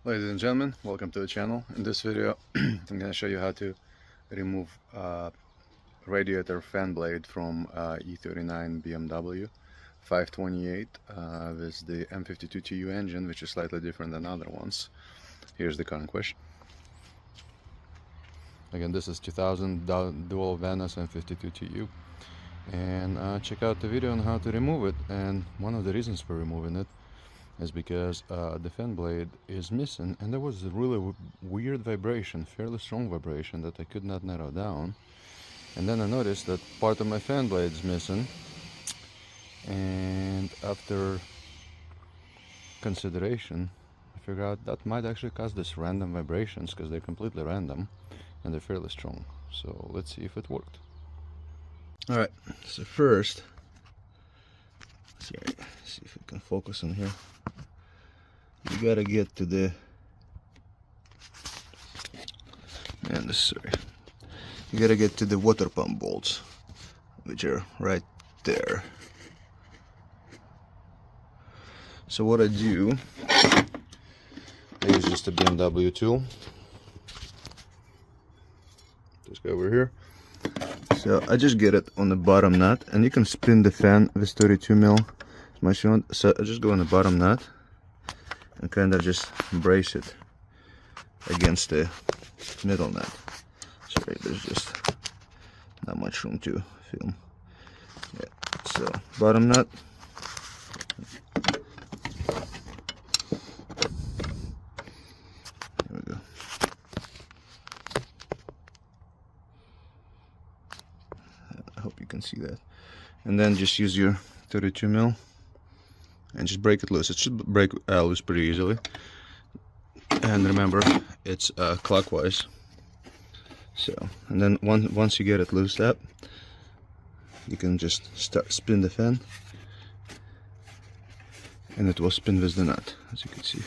Ladies and gentlemen, welcome to the channel. In this video I'm going to show you how to remove radiator fan blade from E39 BMW 528 with the M52TU engine, which is slightly different than other ones. Here's the current question. Again, this is 2000 dual Venice M52TU, and check out the video on how to remove it. And one of the reasons for removing it is because the fan blade is missing, and there was a really weird vibration, fairly strong vibration that I could not narrow down. And then I noticed that part of my fan blade is missing, and after consideration I figured out that might actually cause this random vibrations, because they're completely random and they're fairly strong. So let's see if it worked. Alright, so first, see if we can focus on here. You gotta get to the you gotta get to the water pump bolts, which are right there. So what I do, I use just a BMW tool. Just go over here. So I just get it on the bottom nut, and you can spin the fan with 32 mil as much you want. So I just go on the bottom nut and kind of just brace it against the middle nut. Sorry, there's just not much room to film. Yeah, so bottom nut. There we go. I hope you can see that. And then just use your 32 mil and just break it loose. It should break loose pretty easily. And remember, it's clockwise. So, and then once you get it loosed up, you can just start spin the fan, and it will spin with the nut, as you can see.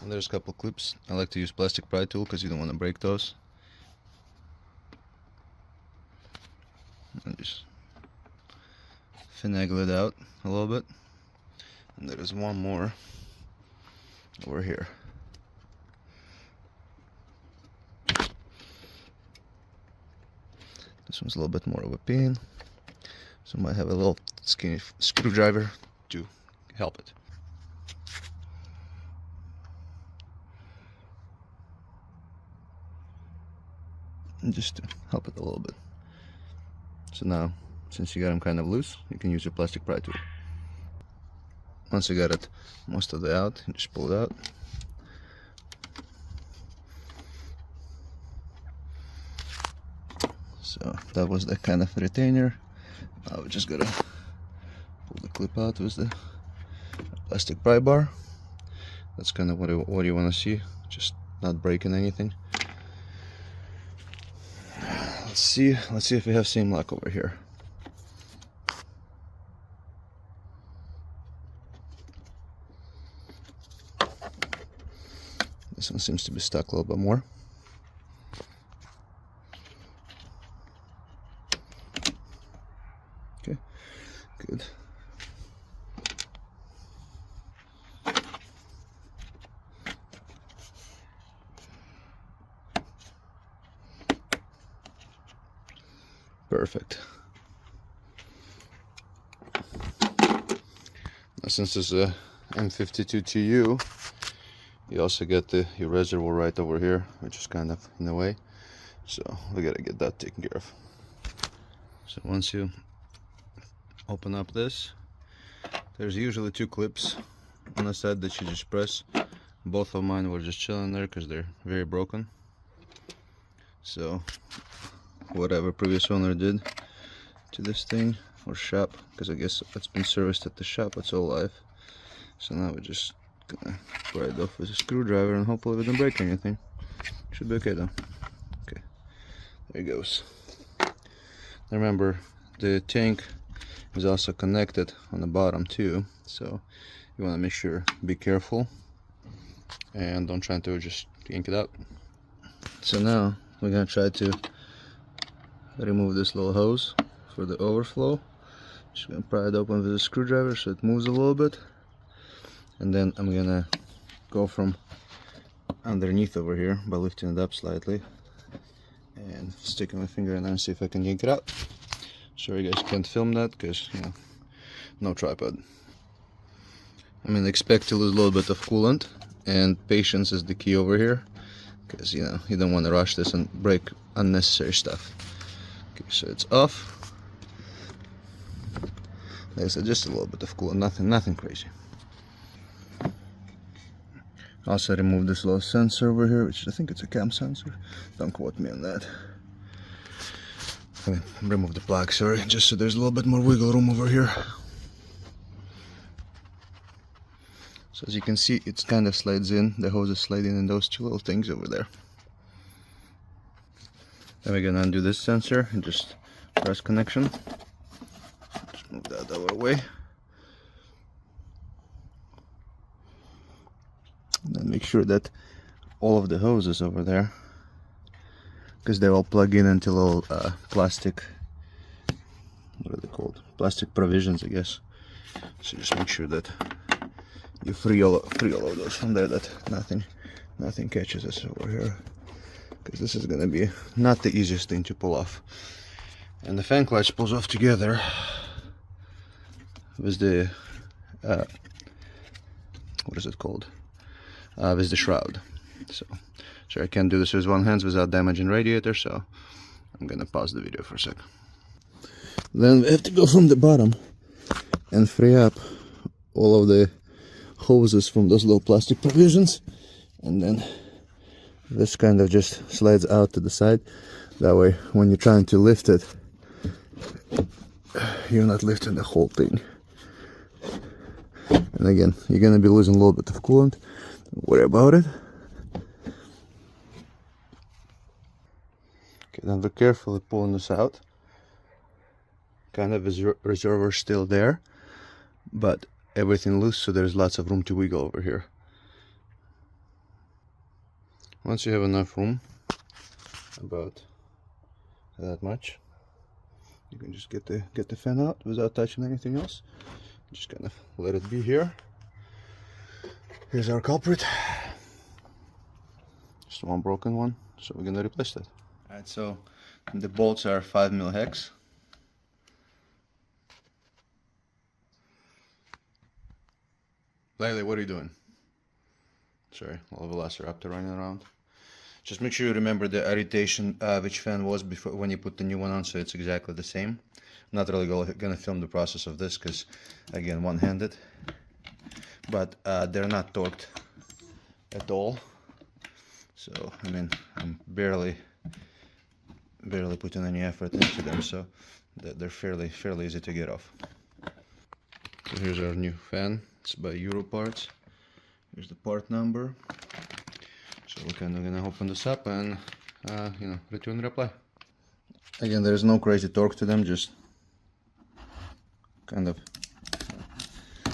And there's a couple clips. I like to use plastic pry tool because you don't want to break those. And just finagle it out a little bit. And there is one more over here. This one's a little bit more of a pain, so I might have a little skinny screwdriver to help it. And just to help it a little bit. So now, since you got them kind of loose, you can use your plastic pry tool. Once you got it most of the out, you just pull it out. So that was the kind of retainer. Now we just gotta pull the clip out with the plastic pry bar. That's kind of what you want to see, just not breaking anything. Let's see if we have same luck over here. This one seems to be stuck a little bit more. Okay, good. Perfect. Now, since this is a M52TU, you also get your reservoir right over here, which is kind of in the way. So we gotta get that taken care of. So once you open up this, there's usually two clips on the side that you just press. Both of mine were just chilling there because they're very broken. So whatever previous owner did to this thing, or shop, because I guess it's been serviced at the shop its whole life. So now we're just gonna pry it off with a screwdriver, and hopefully we don't break anything. Should be okay though. Okay, there it goes. Remember, the tank is also connected on the bottom too, so you want to make sure, be careful, and don't try to just yank it out. So now we're gonna try to remove this little hose for the overflow. Just gonna pry it open with a screwdriver so it moves a little bit, and then I'm gonna go from underneath over here by lifting it up slightly and sticking my finger in there and see if I can yank it out. Sorry guys, can't film that because, you know, no tripod. I mean, expect to lose a little bit of coolant, and patience is the key over here, because, you know, you don't want to rush this and break unnecessary stuff. Okay, so it's off. Like I said, just a little bit of coolant, nothing crazy. Also remove this little sensor over here, which I think it's a cam sensor. Don't quote me on that. Remove the plug, sorry, just so there's a little bit more wiggle room over here. So as you can see, it kind of slides in, the hose is sliding in those two little things over there. Then we're gonna undo this sensor and just press connection. Just move that out of our way. And then make sure that all of the hoses over there, because they all plug in into little plastic, what are they called? Plastic provisions, I guess. So just make sure that you free all of those from there, that nothing catches us over here, because this is gonna be not the easiest thing to pull off. And the fan clutch pulls off together with the what is it called? With the shroud. So I can't do this with one hand without damaging radiator, so I'm gonna pause the video for a sec. Then we have to go from the bottom and free up all of the hoses from those little plastic provisions, and then this kind of just slides out to the side. That way when you're trying to lift it, you're not lifting the whole thing. And again, you're gonna be losing a little bit of coolant. Don't worry about it. Okay, then we're carefully pulling this out. Kind of a reservoir still there, but everything loose, so there's lots of room to wiggle over here. Once you have enough room, about that much, you can just get the fan out without touching anything else. Just kind of let it be here. Here's our culprit. Just one broken one, so we're gonna replace that. Alright, so the bolts are 5mm hex. Laylee, what are you doing? Sorry, a little velociraptor running around. Just make sure you remember the irritation which fan was before when you put the new one on, so it's exactly the same. I'm not really gonna film the process of this because, again, one-handed. But they're not torqued at all. So I mean, I'm barely putting any effort into them, so they're fairly easy to get off. So here's our new fan. It's by Euro Parts. Here's the part number. So we're kind of gonna open this up and you know, return the reply. Again, there's no crazy torque to them, just kind of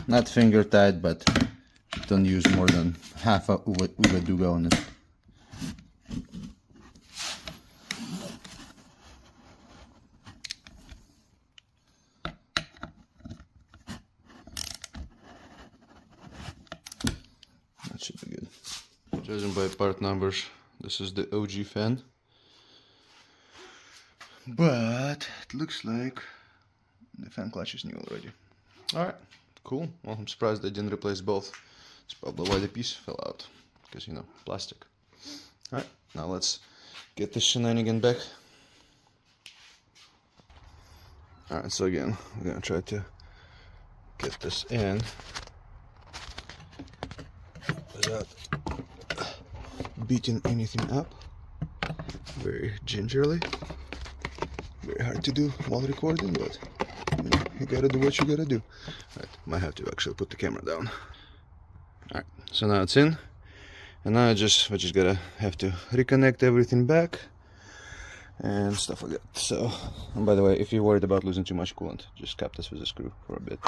not finger tight, but don't use more than half a uva duga on it. That should be good. Judging by part numbers, this is the OG fan, but it looks like the fan clutch is new already. Alright, cool. Well, I'm surprised they didn't replace both. It's probably why the piece fell out, because, you know, plastic. Alright, now let's get this shenanigan back. Alright, so again, we're gonna try to get this in without beating anything up. Very gingerly. Very hard to do while recording, but you know, you gotta do what you gotta do. Right, might have to actually put the camera down. Alright, so now it's in, and now we just gotta have to reconnect everything back and stuff like that. So, and by the way, if you're worried about losing too much coolant, just cap this with a screw for a bit.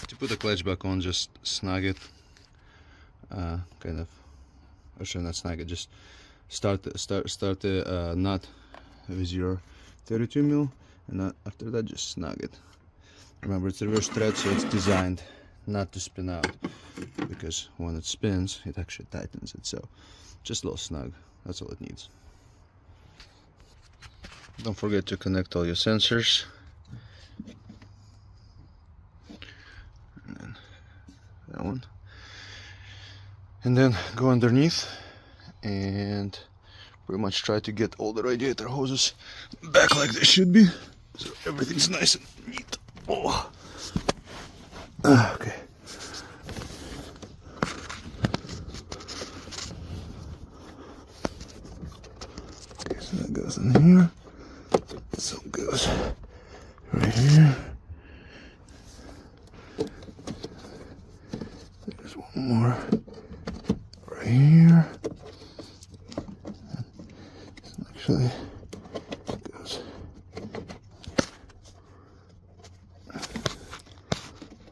To put the clutch back on, just snug it, kind of, or should not snug it, just start the nut with your 32mm, and after that just snug it. Remember, it's reverse thread, so it's designed not to spin out. because when it spins it actually tightens it, so just a little snug, that's all it needs. Don't forget to connect all your sensors, and then that one, and then go underneath and pretty much try to get all the radiator hoses back like they should be, so everything's nice and neat. Oh. Okay. Okay, so that goes in here. So it goes right here. There's one more right here. Actually goes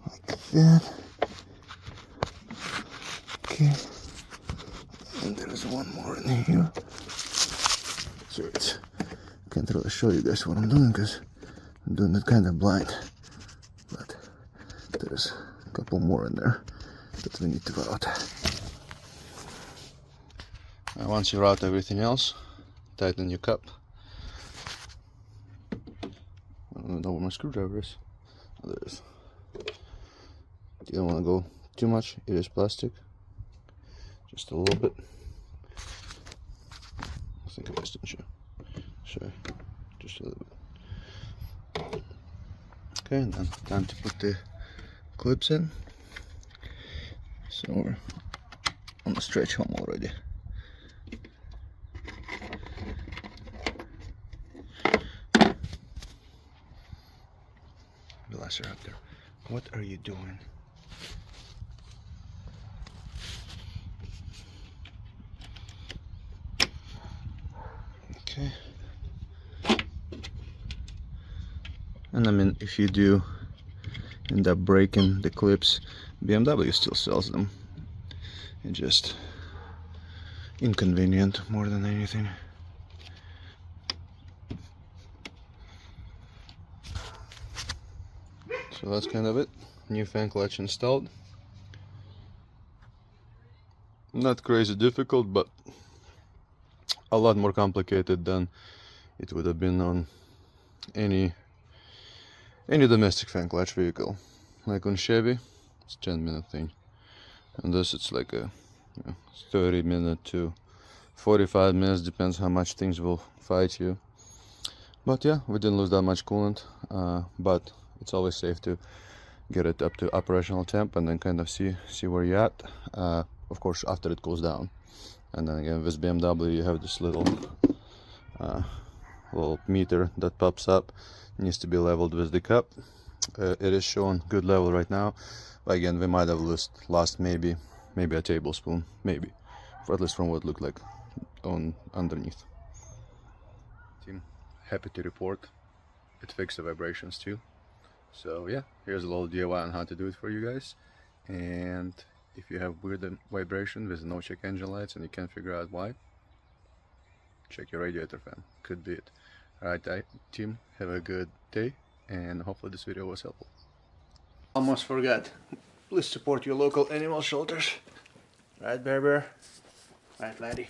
like that. Okay, and there's one more in here. So it's, can't really show you guys what I'm doing because I'm doing it kind of blind, but there's a couple more in there that we need to route. And once you route everything else, tighten your cup. I don't know where my screwdriver is. Oh, there it is. You don't want to go too much, it is plastic. Just a little bit. I think I just didn't show. Sorry, just a little bit. Okay, and then time to put the clips in. So we're on the stretch home already. Velociraptor, what are you doing? Okay. And I mean, if you do end up breaking the clips, BMW still sells them. It's just inconvenient more than anything. So that's kind of it. New fan clutch installed. Not crazy difficult, but a lot more complicated than it would have been on any domestic fan clutch vehicle. Like on Chevy, it's a 10-minute thing. And this, it's like a 30-minute to 45 minutes, depends how much things will fight you. But yeah, we didn't lose that much coolant, but it's always safe to get it up to operational temp and then kind of see where you're at, of course after it cools down. And then again, with BMW you have this little meter that pops up, it needs to be leveled with the cup. It is showing good level right now, but again, we might have lost maybe a tablespoon, maybe, or at least from what it looked like on underneath. Team, happy to report it fixed the vibrations too. So yeah, here's a little DIY on how to do it for you guys. And if you have weird vibration with no check engine lights and you can't figure out why, check your radiator fan, could be it. Alright team, have a good day and hopefully this video was helpful. Almost forgot, please support your local animal shelters. Right, Bear? Right, laddie?